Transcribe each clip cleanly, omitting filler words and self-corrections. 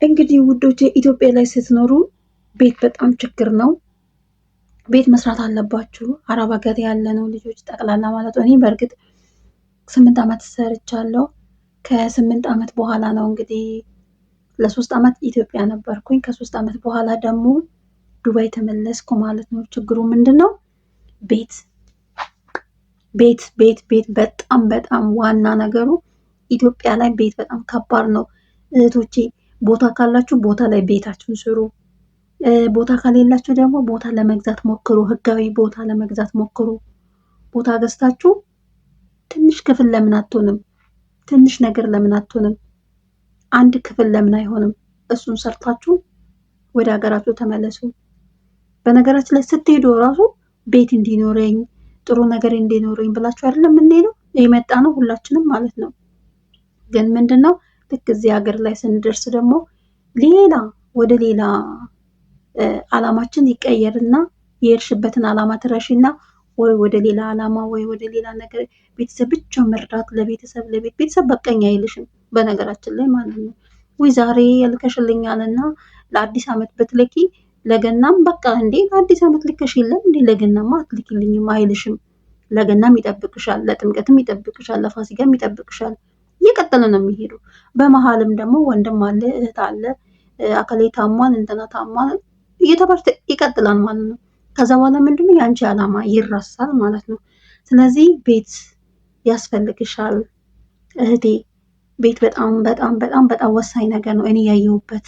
እንግዲህ ውዶቼ ኢትዮጵያ ላይ ስትኖሩ ቤት በጣም ችግር ነው። ቤት መስራት አለባችሁ። አረብ ሀገር ያለነው ልጆች ጠቅላላ ማለት ነው። እኔ በእርግጥ 8 ዓመት ሰርቻለሁ። ከ8 ዓመት በኋላ ነው እንግዲህ ለ3 ዓመት ኢትዮጵያ ነበርኩኝ። ከ3 ዓመት በኋላ ደግሞ ዱባይ ተመለስኩ ማለት ነው። ችግሩ ምንድን ነው? ቤት ቤት ቤት ቤት በጣም በጣም ዋና ነገሩ ኢትዮጵያ ላይ ቤት በጣም ከባድ ነው እህቶቼ። ቦታ ካላችሁ ቦታ ላይ ቤታችሁን ስሩ። ቦታ ከሌላችሁ ደግሞ ቦታ ለመግዛት ሞክሩ። ህጋዊ ቦታ ለመግዛት ሞክሩ። ቦታ ገዝታችሁ ትንሽ ክፍል ለምን አትሆንም? ትንሽ ነገር ለምን አትሆንም? አንድ ክፍል ለምን አይሆንም? እሱን ሰርታችሁ ወደ ሀገራችሁ ተመለሱ። በነገራችን ላይ ስትሄዱ እራሱ ቤት እንዲኖረኝ ጥሩ ነገር እንዲኖረኝ ብላችሁ አይደለም የምንሄደው የመጣ ነው ሁላችንም ማለት ነው። ግን ምንድነው ልክ እዚህ ሀገር ላይ ስንደርስ ደግሞ ሌላ ወደ ሌላ አላማችን ይቀየርና የሄድሽበትን አላማ ትረሺና ወይ ወደ ሌላ አላማ ወይ ወደ ሌላ ነገር ቤተሰብ ብቻ መርዳት ለቤተሰብ ቤተሰብ በቀኝ አይልሽም በነገራችን ላይ ማለት ነው። ወይ ዛሬ ያልከሽልኛልና ለአዲስ ዓመት ብትልኪ ለገናም በቃ እንዴ ለአዲስ ዓመት ልከሽ የለም እንዴ ለገናማ አትልኪልኝም አይልሽም። ለገናም ይጠብቅሻል፣ ለጥምቀትም ይጠብቅሻል፣ ለፋሲካም ይጠብቅሻል። እየቀጠለ ነው የሚሄዱ። በመሀልም ደግሞ ወንድም አለ እህት አለ አከሌ ታሟል እንትና ታሟል እየተባለ ይቀጥላል ማለት ነው። ከዛ በኋላ ምንድነው የአንቺ አላማ ይረሳል ማለት ነው። ስለዚህ ቤት ያስፈልግሻል እህቴ። ቤት በጣም በጣም በጣም በጣም ወሳኝ ነገር ነው። እኔ ያየሁበት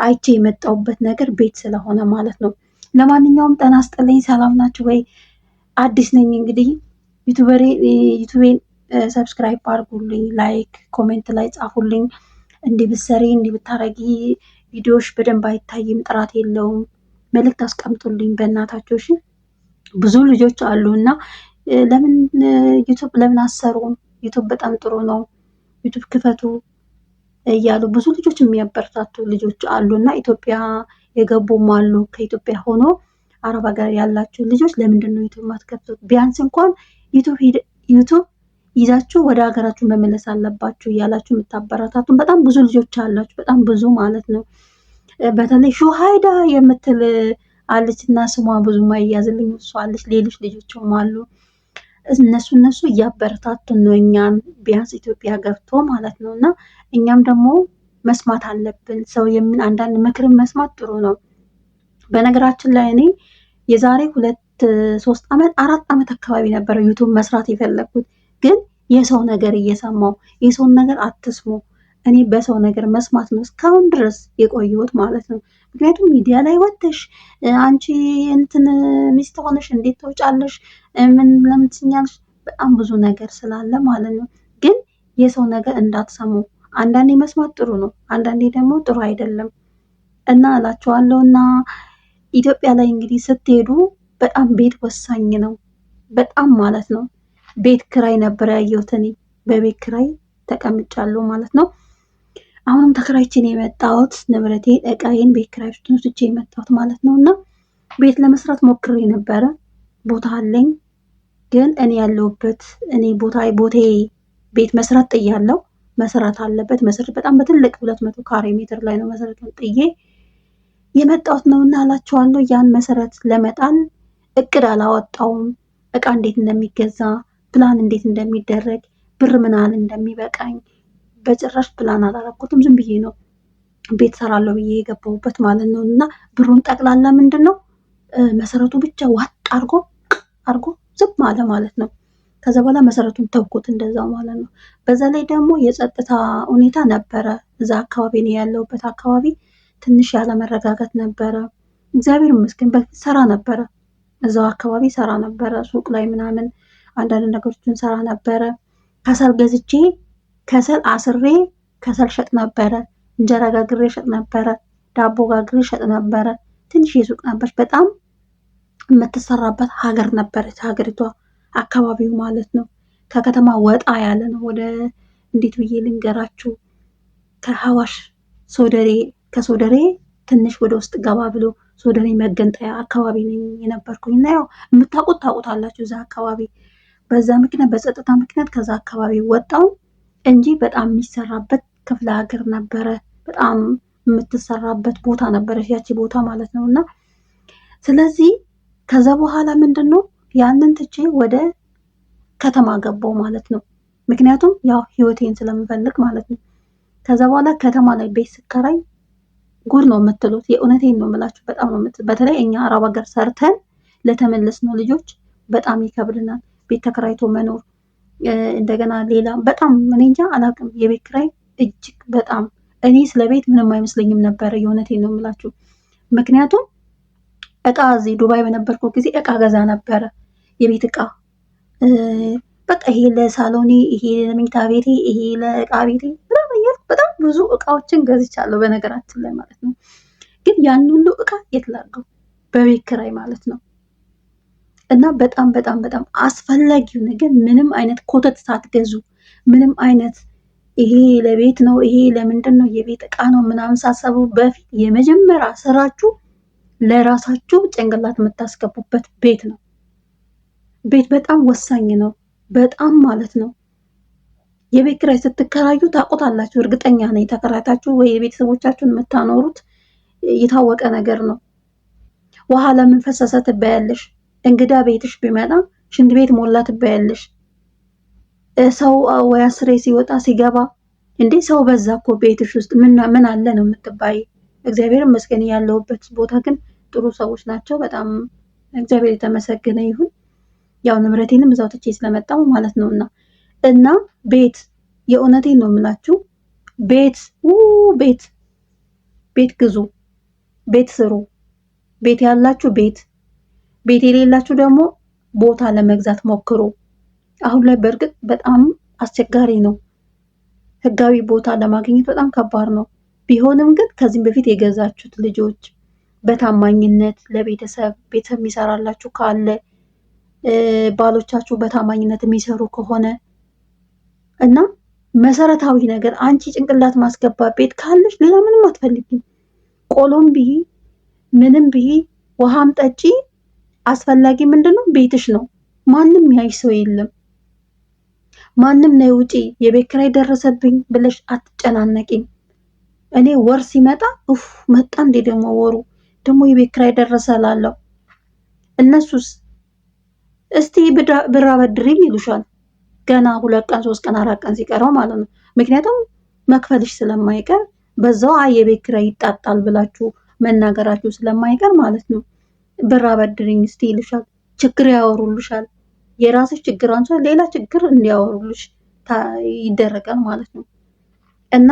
አይቼ የመጣሁበት ነገር ቤት ስለሆነ ማለት ነው። ለማንኛውም ጤና ይስጥልኝ። ሰላም ናችሁ ወይ? አዲስ ነኝ እንግዲህ ዩቱቤን ሰብስክራይብ አድርጉልኝ፣ ላይክ ኮሜንት ላይ ጻፉልኝ። እንዲህ ብትሰሪ እንዲህ ብታረጊ ቪዲዮዎች በደንብ አይታይም፣ ጥራት የለውም፣ መልእክት አስቀምጡልኝ በእናታችሁ እሺ። ብዙ ልጆች አሉ እና ለምን ዩቱብ ለምን አሰሩም? ዩቱብ በጣም ጥሩ ነው፣ ዩቱብ ክፈቱ እያሉ ብዙ ልጆች የሚያበረታቱ ልጆች አሉ እና ኢትዮጵያ የገቡም አሉ። ከኢትዮጵያ ሆኖ አረብ ሀገር ያላችሁ ልጆች ለምንድን ነው ዩቱብ ማትከፍቱት? ቢያንስ እንኳን ዩቱብ ይዛችሁ ወደ ሀገራችሁ መመለስ አለባችሁ እያላችሁ የምታበረታቱን በጣም ብዙ ልጆች አላችሁ፣ በጣም ብዙ ማለት ነው። በተለይ ሹሃይዳ የምትል አለች እና ስሟ ብዙ ማይያዝልኝ እሷ አለች፣ ሌሎች ልጆችም አሉ። እነሱ እያበረታቱን ነው እኛን ቢያንስ ኢትዮጵያ ገብቶ ማለት ነው። እና እኛም ደግሞ መስማት አለብን። ሰው አንዳንድ ምክርን መስማት ጥሩ ነው። በነገራችን ላይ እኔ የዛሬ 2-3 ዓመት 4 ዓመት አካባቢ ነበረ ዩቱብ መስራት የፈለግኩት። ግን የሰው ነገር እየሰማው የሰውን ነገር አትስሙ። እኔ በሰው ነገር መስማት ነው እስካሁን ድረስ የቆየሁት ማለት ነው። ምክንያቱም ሚዲያ ላይ ወጥተሽ አንቺ እንትን ሚስት ሆነሽ እንዴት ተውጫለሽ? ምን ለምን ትኛለሽ? በጣም ብዙ ነገር ስላለ ማለት ነው። ግን የሰው ነገር እንዳትሰሙ። አንዳንዴ መስማት ጥሩ ነው፣ አንዳንዴ ደግሞ ጥሩ አይደለም እና እላችኋለሁ። እና ኢትዮጵያ ላይ እንግዲህ ስትሄዱ በጣም ቤት ወሳኝ ነው፣ በጣም ማለት ነው። ቤት ክራይ ነበር ያየሁት እኔ፣ በቤት ክራይ ተቀምጫለሁ ማለት ነው። አሁንም ተከራይቼ ነው የመጣሁት። ንብረቴን እቃዬን ቤት ክራይ ውስጥ ወስጄ የመጣሁት ማለት ነው። እና ቤት ለመስራት ሞክሬ ነበረ፣ ቦታ አለኝ። ግን እኔ ያለሁበት ቦታዬ ቤት መስራት ጥያለሁ። መሰራት አለበት። መሰረት በጣም በትልቅ 200 ካሬ ሜትር ላይ ነው መሰረቱን ጥዬ የመጣሁት ነው እና እላችኋለሁ። ያን መሰረት ለመጣል እቅድ አላወጣውም። እቃ እንዴት እንደሚገዛ ፕላን እንዴት እንደሚደረግ ብር ምን ያህል እንደሚበቃኝ በጭራሽ ፕላን አላረኩትም። ዝም ብዬ ነው ቤት ሰራለሁ ብዬ የገባሁበት ማለት ነው። እና ብሩን ጠቅላላ ምንድን ነው መሰረቱ ብቻ ዋጥ አርጎ ዝም አለ ማለት ነው። ከዛ በኋላ መሰረቱን ተውኩት እንደዛው ማለት ነው። በዛ ላይ ደግሞ የጸጥታ ሁኔታ ነበረ እዛ አካባቢ ነው ያለሁበት አካባቢ ትንሽ ያለመረጋጋት ነበረ። እግዚአብሔር ይመስገን በፊት ሰራ ነበረ፣ እዛው አካባቢ ሰራ ነበረ። ሱቅ ላይ ምናምን አንዳንድ ነገሮችን ሰራ ነበረ። ከሰል ገዝቼ ከሰል አስሬ ከሰል ሸጥ ነበረ። እንጀራ ጋግሬ ሸጥ ነበረ። ዳቦ ጋግሬ ሸጥ ነበረ። ትንሽ የሱቅ ነበረች። በጣም የምትሰራበት ሀገር ነበረች ሀገሪቷ፣ አካባቢው ማለት ነው። ከከተማ ወጣ ያለ ነው። ወደ እንዴት ብዬ ልንገራችሁ፣ ከሐዋሽ ከሶደሬ ትንሽ ወደ ውስጥ ገባ ብሎ ሶደሬ መገንጠያ አካባቢ ነኝ የነበርኩኝ እና ያው የምታውቁት ታውቁታላችሁ እዛ አካባቢ። በዛ ምክንያት በጸጥታ ምክንያት ከዛ አካባቢ ወጣው እንጂ በጣም የሚሰራበት ክፍለ ሀገር ነበረ። በጣም የምትሰራበት ቦታ ነበረች ያቺ ቦታ ማለት ነው። እና ስለዚህ ከዛ በኋላ ምንድን ነው ያንን ትቼ ወደ ከተማ ገባው ማለት ነው። ምክንያቱም ያው ህይወቴን ስለምፈልግ ማለት ነው። ከዛ በኋላ ከተማ ላይ ቤት ስከራይ ጉድ ነው የምትሉት። የእውነቴን ነው የምላችሁ። በጣም ነው በተለይ እኛ አረብ ሀገር ሰርተን ለተመለስነው ልጆች በጣም ይከብድናል። ቤት ተከራይቶ መኖር እንደገና ሌላ በጣም እኔ እንጃ አላውቅም። የቤት ኪራይ እጅግ በጣም እኔ ስለ ቤት ምንም አይመስለኝም ነበረ። የእውነቴን ነው የምላችሁ። ምክንያቱም እቃ እዚህ ዱባይ በነበርኩ ጊዜ እቃ ገዛ ነበረ። የቤት እቃ በቃ ይሄ ለሳሎኔ፣ ይሄ ለመኝታ ቤቴ፣ ይሄ ለእቃ ቤቴ በጣም ብዙ እቃዎችን ገዝቻለሁ በነገራችን ላይ ማለት ነው። ግን ያን ሁሉ እቃ የት ላድርገው? በቤት ኪራይ ማለት ነው። እና በጣም በጣም በጣም አስፈላጊው ነገር ምንም አይነት ኮተት ሳትገዙ ምንም አይነት ይሄ ለቤት ነው ይሄ ለምንድን ነው የቤት እቃ ነው ምናምን ሳሰቡ በፊት የመጀመሪያ ስራችሁ ለራሳችሁ ጭንቅላት የምታስገቡበት ቤት ነው። ቤት በጣም ወሳኝ ነው። በጣም ማለት ነው። የቤት ኪራይ ስትከራዩ ታውቁታላችሁ። እርግጠኛ ነኝ ተከራይታችሁ ወይ የቤተሰቦቻችሁን የምታኖሩት የታወቀ ነገር ነው። ውሃ ለምን ፈሰሰ ትባያለሽ። እንግዳ ቤትሽ ቢመጣ ሽንት ቤት ሞላ ትባያለሽ። ሰው ወይ አስሬ ሲወጣ ሲገባ እንዴ ሰው በዛ እኮ ቤትሽ ውስጥ ምን አለ ነው የምትባይ። እግዚአብሔር ይመስገን ያለሁበት ቦታ ግን ጥሩ ሰዎች ናቸው። በጣም እግዚአብሔር የተመሰገነ ይሁን። ያው ንብረቴንም እዛው ትቼ ስለመጣሁ ማለት ነውና እና ቤት የእውነቴን ነው የምላችሁ። ቤት ግዙ፣ ቤት ስሩ። ቤት ያላችሁ ቤት የሌላችሁ ደግሞ ቦታ ለመግዛት ሞክሩ። አሁን ላይ በእርግጥ በጣም አስቸጋሪ ነው። ህጋዊ ቦታ ለማግኘት በጣም ከባድ ነው። ቢሆንም ግን ከዚህም በፊት የገዛችሁት ልጆች በታማኝነት ለቤተሰብ የሚሰራላችሁ ካለ ባሎቻችሁ በታማኝነት የሚሰሩ ከሆነ እና መሰረታዊ ነገር አንቺ ጭንቅላት ማስገባት ቤት ካለሽ ሌላ ምንም አትፈልጊም። ቆሎም ብይ ምንም ብይ ውሃም ጠጪ፣ አስፈላጊ ምንድነው ቤትሽ ነው። ማንም ያይሽ ሰው የለም። ማንም ነው ውጪ የቤት ኪራይ ደረሰብኝ ብለሽ አትጨናነቂም። እኔ ወር ሲመጣ መጣ እንዴ ወሩ ደግሞ የቤት ኪራይ ደረሰ እላለሁ። እነሱስ እስቲ ብር አበድሪኝ ይሉሻል። ገና 2 ቀን 3 ቀን 4 ቀን ሲቀረው ማለት ነው። ምክንያቱም መክፈልሽ ስለማይቀር በዛው የቤት ኪራይ ይጣጣል ብላችሁ መናገራችሁ ስለማይቀር ማለት ነው። ብር አበድሪኝ እስቲ ይልሻል። ችግር ያወሩልሻል። የራስሽ ችግር አንሷ ሌላ ችግር እንዲያወሩልሽ ይደረጋል ማለት ነው። እና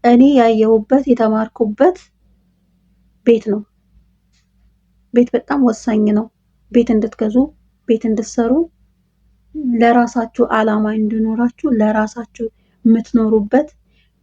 እኔ ያየሁበት የተማርኩበት ቤት ነው። ቤት በጣም ወሳኝ ነው። ቤት እንድትገዙ ቤት እንድትሰሩ ለራሳችሁ አላማ እንዲኖራችሁ ለራሳችሁ የምትኖሩበት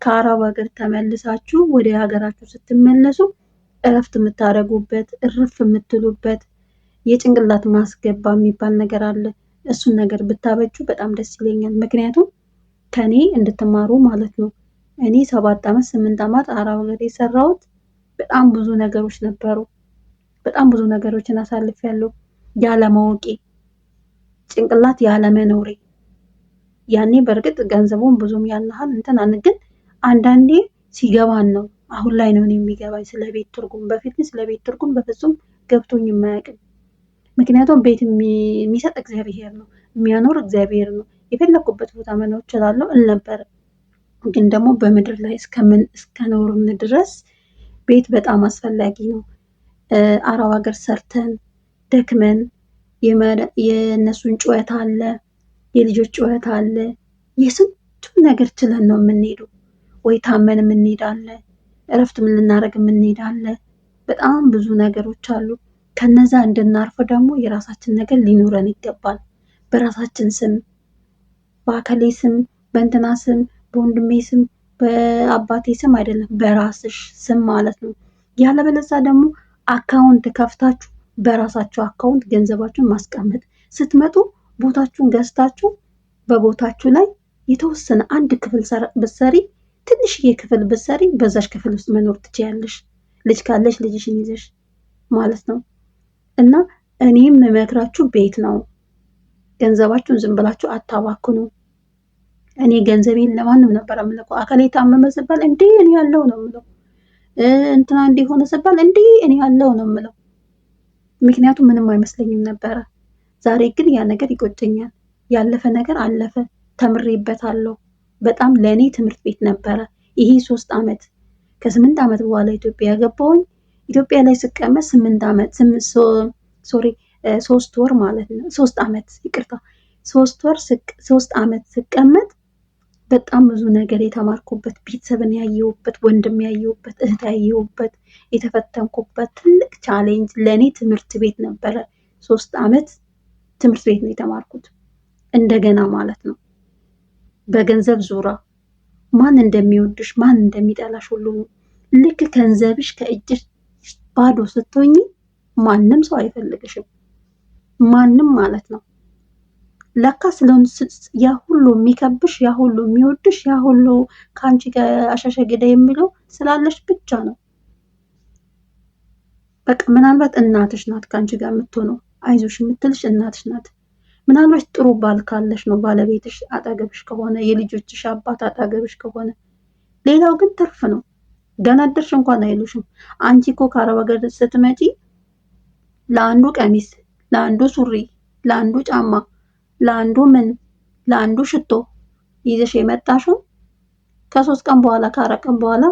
ከአረብ ሀገር ተመልሳችሁ ወደ ሀገራችሁ ስትመለሱ እረፍት የምታደርጉበት እርፍ የምትሉበት የጭንቅላት ማስገባ የሚባል ነገር አለ። እሱን ነገር ብታበጁ በጣም ደስ ይለኛል። ምክንያቱም ከኔ እንድትማሩ ማለት ነው። እኔ 7 ዓመት 8 ዓመት አረብ ሀገር የሰራሁት በጣም ብዙ ነገሮች ነበሩ። በጣም ብዙ ነገሮችን አሳልፌያለሁ። ያለማወቄ ጭንቅላት ያለመኖሬ ያኔ በእርግጥ ገንዘቡን ብዙም ያናሃል እንትን ግን አንዳንዴ ሲገባን ነው። አሁን ላይ ነው የሚገባኝ ስለ ቤት ትርጉም። በፊት ስለ ቤት ትርጉም በፍጹም ገብቶኝ የማያውቅም። ምክንያቱም ቤት የሚሰጥ እግዚአብሔር ነው፣ የሚያኖር እግዚአብሔር ነው። የፈለኩበት ቦታ መኖር እችላለሁ ነበር። ግን ደግሞ በምድር ላይ እስከኖርን ድረስ ቤት በጣም አስፈላጊ ነው። አረብ ሀገር ሰርተን ደክመን የእነሱን ጩኸት አለ፣ የልጆች ጩኸት አለ፣ የስንቱን ነገር ችለን ነው የምንሄደው። ወይ ታመን የምንሄዳለን፣ እረፍት ምን ልናደርግ የምንሄዳለን። በጣም ብዙ ነገሮች አሉ። ከነዛ እንድናርፍ ደግሞ የራሳችን ነገር ሊኖረን ይገባል። በራሳችን ስም፣ በአከሌ ስም፣ በእንትና ስም፣ በወንድሜ ስም፣ በአባቴ ስም አይደለም፣ በራስሽ ስም ማለት ነው። ያለበለዚያ ደግሞ አካውንት ከፍታችሁ በራሳችሁ አካውንት ገንዘባችሁን ማስቀመጥ ስትመጡ ቦታችሁን ገዝታችሁ በቦታችሁ ላይ የተወሰነ አንድ ክፍል ብትሰሪ ትንሽዬ ክፍል ብትሰሪ በዛሽ ክፍል ውስጥ መኖር ትችያለሽ። ልጅ ካለሽ ልጅሽን ይዘሽ ማለት ነው። እና እኔም የምመክራችሁ ቤት ነው። ገንዘባችሁን ዝም ብላችሁ አታባክኑ። እኔ ገንዘቤን ለማንም ነበር የምልከው። አካሌ ታመመ ሲባል እንዴ እኔ ያለው ነው የምለው። እንትና እንዲሆነ ስባል እንዲህ እኔ ያለው ነው የምለው። ምክንያቱም ምንም አይመስለኝም ነበረ። ዛሬ ግን ያ ነገር ይቆጨኛል። ያለፈ ነገር አለፈ፣ ተምሬበታለሁ። በጣም ለእኔ ትምህርት ቤት ነበረ ይሄ 3 ዓመት። ከ8 ዓመት በኋላ ኢትዮጵያ ገባሁኝ። ኢትዮጵያ ላይ ስቀመጥ 3 ወር ማለት ነው። 3 ዓመት ይቅርታ፣ 3 ዓመት ስቀመጥ በጣም ብዙ ነገር የተማርኩበት፣ ቤተሰብን ያየሁበት፣ ወንድም ያየሁበት፣ እህት ያየሁበት፣ የተፈተንኩበት ትልቅ ቻሌንጅ ለእኔ ትምህርት ቤት ነበረ። 3 ዓመት ትምህርት ቤት ነው የተማርኩት እንደገና ማለት ነው። በገንዘብ ዙራ ማን እንደሚወድሽ ማን እንደሚጠላሽ ሁሉ ልክ ገንዘብሽ ከእጅሽ ባዶ ስትሆኚ ማንም ሰው አይፈልግሽም። ማንም ማለት ነው። ለካ ስለሆነ ያ ሁሉ የሚከብሽ ያ ሁሉ የሚወድሽ ያ ሁሉ ከአንቺ ጋር አሻሸ ገዳ የሚለው ስላለሽ ብቻ ነው። በቃ ምናልባት እናትሽ ናት ከአንቺ ጋር የምትሆነው፣ አይዞሽ የምትልሽ እናትሽ ናት። ምናልባት ጥሩ ባል ካለሽ ነው፣ ባለቤትሽ አጠገብሽ ከሆነ፣ የልጆችሽ አባት አጠገብሽ ከሆነ። ሌላው ግን ትርፍ ነው። ገና አደርሽ እንኳን አይሉሽም። አንቺ እኮ ከአረብ ሀገር ስትመጪ ለአንዱ ቀሚስ፣ ለአንዱ ሱሪ፣ ለአንዱ ጫማ፣ ለአንዱ ምን፣ ለአንዱ ሽቶ ይዘሽ የመጣሽው ከ3 ቀን በኋላ ከ4 ቀን በኋላ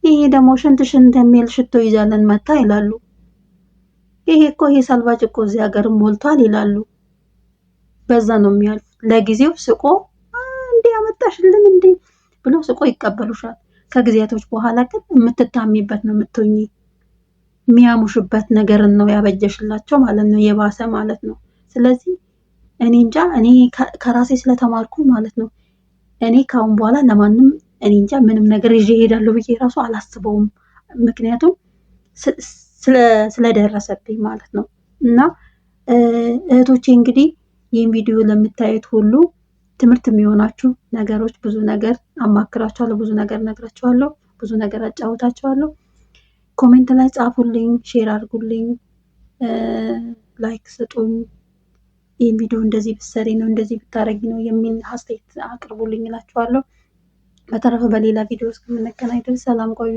ይሄ ደግሞ ሽንት ሽንት የሚል ሽቶ ይዛለን መታ ይላሉ። ይሄ እኮ ይሄ ሰልባጅ እኮ እዚህ ሀገር ሞልቷል ይላሉ። በዛ ነው የሚያልፍ። ለጊዜው ስቆ እንዴ ያመጣሽልን እንዴ ብሎ ስቆ ይቀበሉሻል። ከጊዜያቶች በኋላ ግን የምትታሚበት ነው የምትሆኚ። የሚያሙሽበት ነገርን ነው ያበጀሽላቸው ማለት ነው፣ የባሰ ማለት ነው። ስለዚህ እኔ እንጃ፣ እኔ ከራሴ ስለተማርኩኝ ማለት ነው። እኔ ካሁን በኋላ ለማንም እኔ እንጃ ምንም ነገር ይዤ እሄዳለሁ ብዬ ራሱ አላስበውም። ምክንያቱም ስለደረሰብኝ ማለት ነው። እና እህቶቼ እንግዲህ ይህን ቪዲዮ ለምታዩት ሁሉ ትምህርት የሚሆናችሁ ነገሮች ብዙ ነገር አማክራችኋለሁ፣ ብዙ ነገር ነግራችኋለሁ፣ ብዙ ነገር አጫውታችኋለሁ። ኮሜንት ላይ ጻፉልኝ፣ ሼር አድርጉልኝ፣ ላይክ ስጡኝ። ይህን ቪዲዮ እንደዚህ ብትሰሪ ነው እንደዚህ ብታረጊ ነው የሚል አስተያየት አቅርቡልኝ እላችኋለሁ። በተረፈ በሌላ ቪዲዮ እስከምንገናኝ ድረስ ሰላም ቆዩ።